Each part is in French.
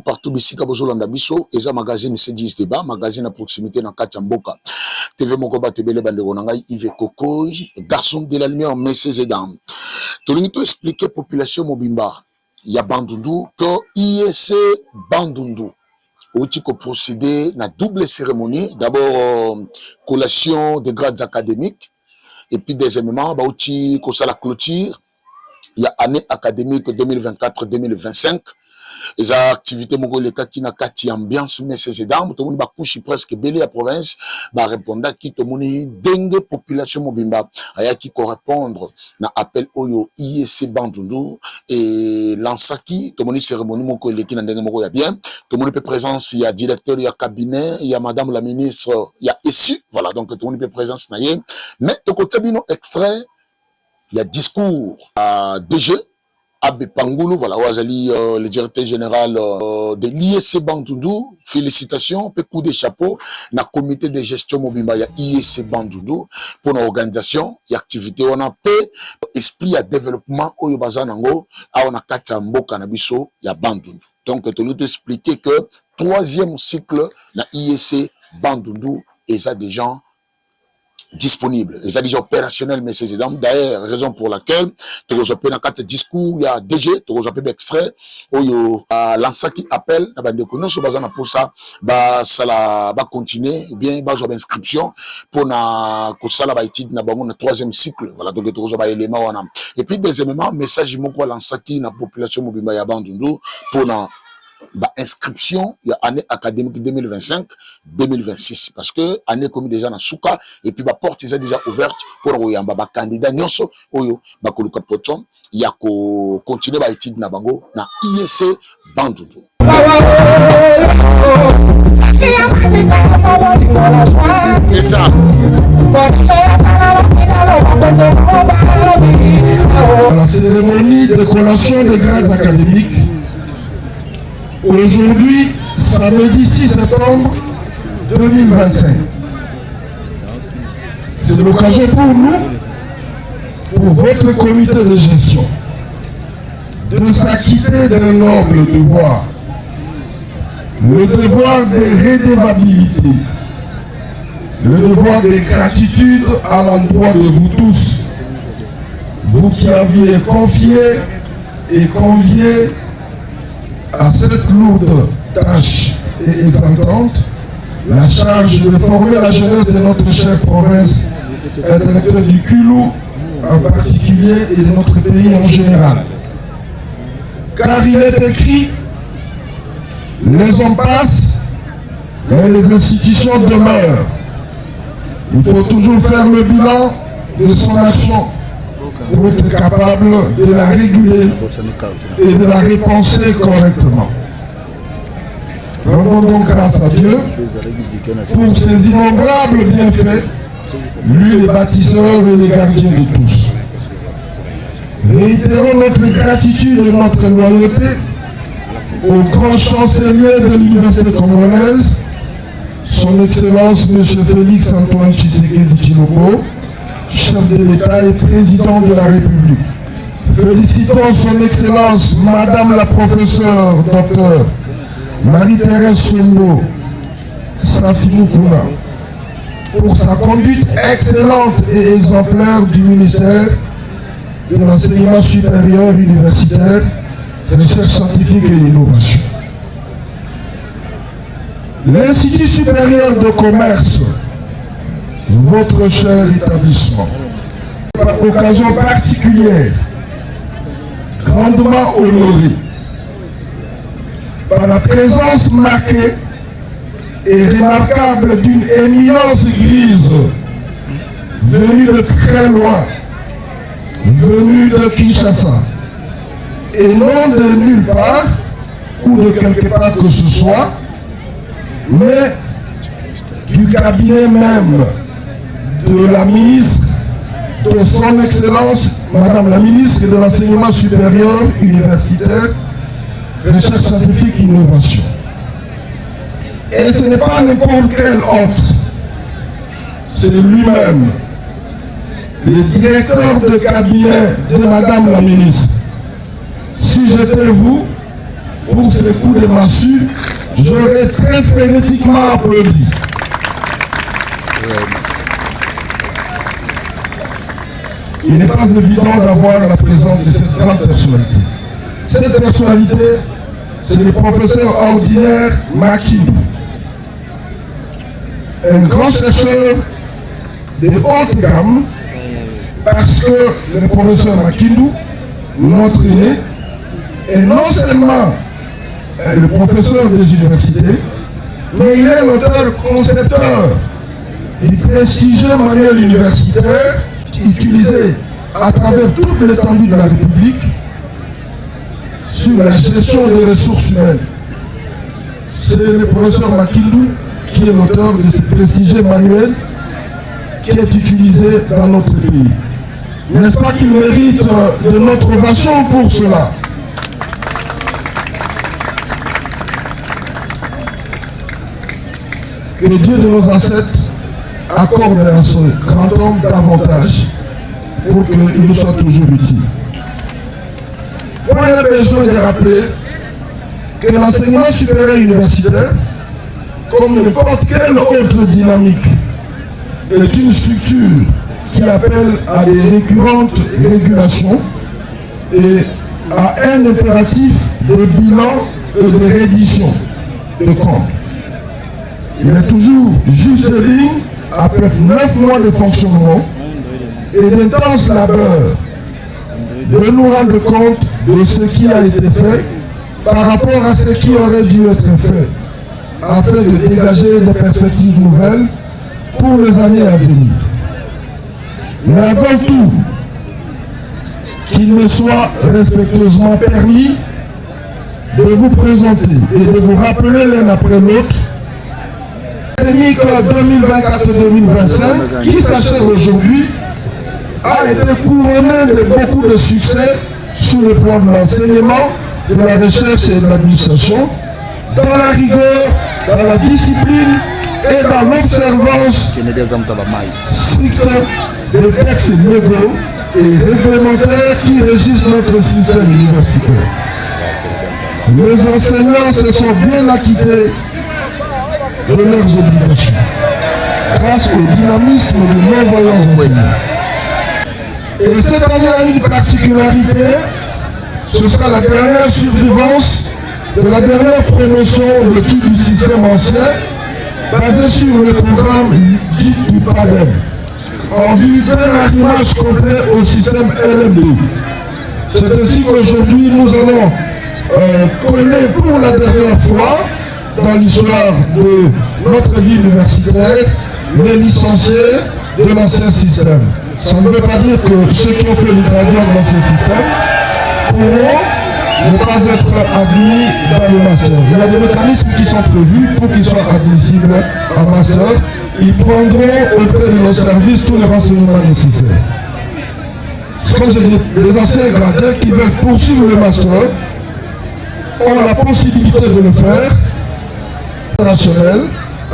partout bisika bozolanda biso eza magazine C10 débat magazine à proximité dans Katiamboka TV Mokoba Tebele bandeko na ngai Yves Koko garçon de la lumière messieurs et dames tolingi to expliquer population mobimba ya Bandundu que IEC Bandundu outil ko procéder na double cérémonie d'abord collation des grades académiques et puis deuxièmement ba outil ko la clôture il y a année académique 2024-2025 les activités mongolais qui na kati ambiance messieurs et dames tout le monde ba couche presque belé à province ba répondre qui tout le monde dengue population mobimba aya qui correspondre na appel oyo IEC Bandundu et lansaki tout le monde cérémonie mongolais qui na dengue moko ya bien tout le monde peut présence il y a directeur il y a cabinet il y a madame la ministre il y a issu voilà donc tout le monde peut présence na yé mais de côté bino extrait il y a discours à DG Abbé Pangoulou, voilà, Ouazali, le directeur général de l'IEC Bandundu, félicitations, coup de chapeau, na comité de gestion mobimba, il y a IEC Bandundu, pour l'organisation, il y a activité, on a paix, esprit à développement, au Yobazanango, on a Katambo, Canabiso, il y a Bandundu. Donc, tu nous expliquer que troisième cycle, na IEC Bandundu, et ça des gens disponible, ils sont déjà opérationnels, messieurs et dames. D'ailleurs, raison pour laquelle, tu as dans quatre discours, il y a DG, tu as extrait, il y a l'ancien qui appelle, pour ça, ça va continuer, ou bien, bah, j'ai inscription pour na, que ça, là, étude, na, troisième cycle, voilà, donc, tu as élément, et puis, deuxièmement, message, il y a l'ancien qui, na population, mobile, ya Bandundu, pour na, bah, inscription, il y a année académique 2025-2026. Parce que année comme déjà dans Souka, et puis bah, porte est déjà ouverte pour les candidats nyonso, oyo, bah, koluka poton, il y a ko continuer bah, étude na bango, na IEC Bandundu. C'est ça. La cérémonie de collation des grades académiques. Aujourd'hui, samedi 6 septembre 2025. C'est l'occasion pour nous, pour votre comité de gestion, de s'acquitter d'un noble devoir, le devoir de redevabilité, le devoir de gratitude à l'endroit de vous tous, vous qui aviez confié et convié à cette lourde tâche et exaltante, la charge de former la jeunesse de notre chère province intellectuelle du Kulou en particulier et de notre pays en général. Car il est écrit, les hommes passent, mais les institutions demeurent. Il faut toujours faire le bilan de son action pour être capable de la réguler et de la repenser correctement. Rendons donc grâce à Dieu pour ses innombrables bienfaits, lui les bâtisseurs et les gardiens de tous. Réitérons notre gratitude et notre loyauté au grand chancelier de l'Université congolaise, son Excellence M. Félix Antoine Tshisekedi Tshilombo, chef de l'État et président de la République. Félicitons son Excellence Madame la professeure Dr Marie-Thérèse Sombo Safi-Moukouna pour sa conduite excellente et exemplaire du ministère de l'enseignement supérieur universitaire, de recherche scientifique et d'innovation. L'Institut supérieur de commerce, votre cher établissement, par occasion particulière, grandement honoré par la présence marquée et remarquable d'une éminence grise venue de très loin, venue de Kinshasa, et non de nulle part ou de quelque part que ce soit, mais du cabinet même de la ministre, de son Excellence, Madame la ministre de l'Enseignement supérieur universitaire, recherche scientifique et innovation. Et ce n'est pas n'importe quel autre, c'est lui-même, le directeur de cabinet de Madame la ministre. Si j'étais vous, pour ces coups de massue, j'aurais très frénétiquement applaudi. Il n'est pas évident d'avoir la présence de cette grande personnalité. Cette personnalité, c'est le professeur ordinaire Makindou, un grand chercheur de haute gamme, parce que le professeur Makindou, notre aîné, est non seulement le professeur des universités, mais il est l'auteur-concepteur du prestigieux manuel universitaire utilisé à travers toute l'étendue de la République sur la gestion des ressources humaines. C'est le professeur Makindou qui est l'auteur de ce prestigieux manuel qui est utilisé dans notre pays. N'est-ce pas qu'il mérite de notre ovation pour cela? Que Dieu de nos ancêtres accorde à ce grand homme davantage pour qu'il nous soit toujours utile. On a besoin de rappeler que l'enseignement supérieur universitaire, comme n'importe quelle autre dynamique, est une structure qui appelle à des récurrentes régulations et à un impératif de bilan et de reddition de comptes. Il est toujours juste ligne après 9 mois de fonctionnement et d'intenses labeurs de nous rendre compte de ce qui a été fait par rapport à ce qui aurait dû être fait afin de dégager des perspectives nouvelles pour les années à venir. Mais avant tout, qu'il me soit respectueusement permis de vous présenter et de vous rappeler l'un après l'autre l'académique 2024-2025 qui s'achève aujourd'hui a été couronné de beaucoup de succès sur le plan de l'enseignement, de la recherche et de l'administration, dans la rigueur, dans la discipline et dans l'observance stricte des textes légaux et réglementaires qui régissent notre système universitaire. Les enseignants se sont bien acquittés de leurs obligations grâce au dynamisme de nos voyants enseignants. Et cette année a une particularité, ce sera la dernière survivance de la dernière promotion de tout du système ancien basé sur le programme dit du PADEM en vue d'un arrimage complet au système LMD. C'est ainsi qu'aujourd'hui nous allons coller pour la dernière fois dans l'histoire de notre vie universitaire les licenciés de l'ancien système. Ça ne veut pas dire que ceux qui ont fait le graduat de l'ancien système pourront ne pas être admis dans le master. Il y a des mécanismes qui sont prévus pour qu'ils soient admissibles en master. Ils prendront auprès de nos services tous les renseignements nécessaires. Comme je dis, les anciens gradés qui veulent poursuivre le master ont la possibilité de le faire opérationnel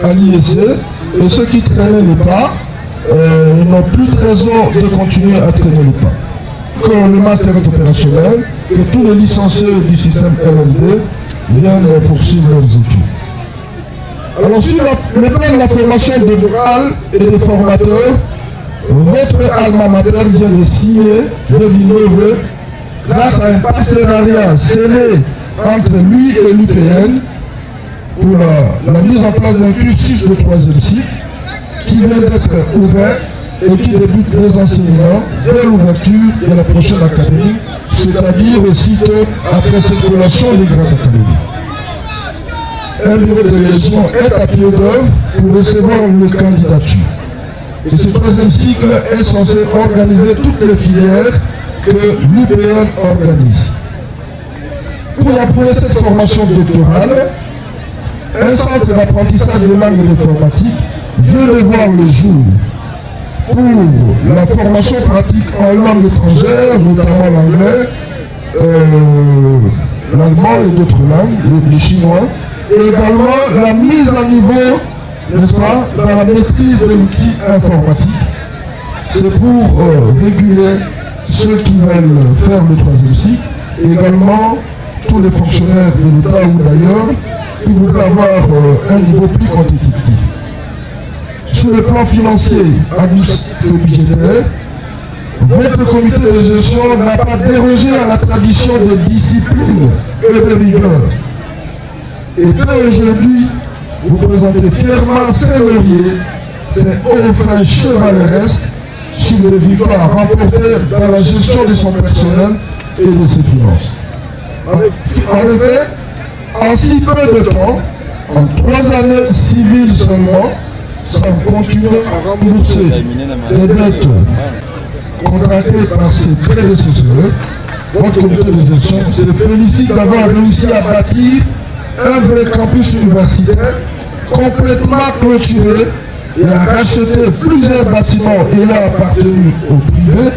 à l'IEC, et ceux qui traînaient le pas n'ont plus de raison de continuer à traîner le pas. Que le master est opérationnel, que tous les licenciés du système LMD viennent poursuivre leurs études. Alors sur le plan de la formation de morale et des formateurs, votre alma mater vient de signer, vient d'innover, grâce à un partenariat scellé entre lui et l'UPN pour la mise en place d'un cursus de 3e cycle qui vient d'être ouvert et qui débute les enseignements dès l'ouverture de la prochaine académie, c'est-à-dire aussitôt après cette collation du Grand Académie. Un bureau de légion est à pied d'œuvre pour recevoir les candidatures. Et ce 3e cycle est censé organiser toutes les filières que l'UPN organise. Pour approuver cette formation doctorale, un centre d'apprentissage de langue et d'informatique vient de voir le jour pour la formation pratique en langue étrangère, notamment l'anglais, l'allemand et d'autres langues, le chinois, et également la mise à niveau, n'est-ce pas, dans la maîtrise de l'outil informatique. C'est pour réguler ceux qui veulent faire le 3e cycle, et également tous les fonctionnaires de l'État ou d'ailleurs qui voudraient avoir un niveau plus compétitif. Sur le plan financier, administratif et budgétaire, votre comité de gestion n'a pas dérogé à la tradition de discipline et de rigueur. Et peut aujourd'hui vous présenter fièrement Seigneurie, ses hauts faits chevaleresques sur les victoires remportées dans la gestion de son personnel et de ses finances. En effet, en si peu de temps, en 3 années civiles seulement, sans continuer à rembourser les dettes contractées par ses prédécesseurs, votre comité de gestion se félicite d'avoir réussi à bâtir un vrai campus universitaire complètement clôturé et à racheter plusieurs bâtiments ayant appartenu au privé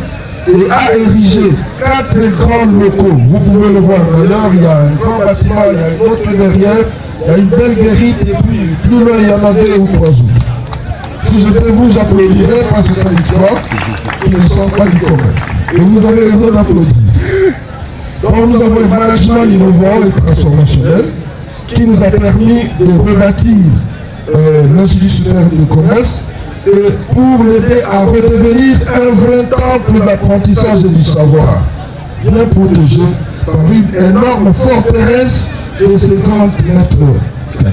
et à ériger 4 grands locaux. Vous pouvez le voir d'ailleurs, il y a un grand bâtiment, il y a une autre derrière, il y a une belle guérite et puis plus loin il y en a 2 ou 3 autres. Si j'étais vous, j'applaudirais parce que c'est une histoire qui ne sont pas du commun. Et vous avez raison d'applaudir. Donc nous avons un management innovant et transformationnel qui nous a permis de rebâtir l'Institut supérieur de commerce et pour l'aider à redevenir un vrai temple d'apprentissage et du savoir, bien protégé par une énorme forteresse de 50 mètres carrés.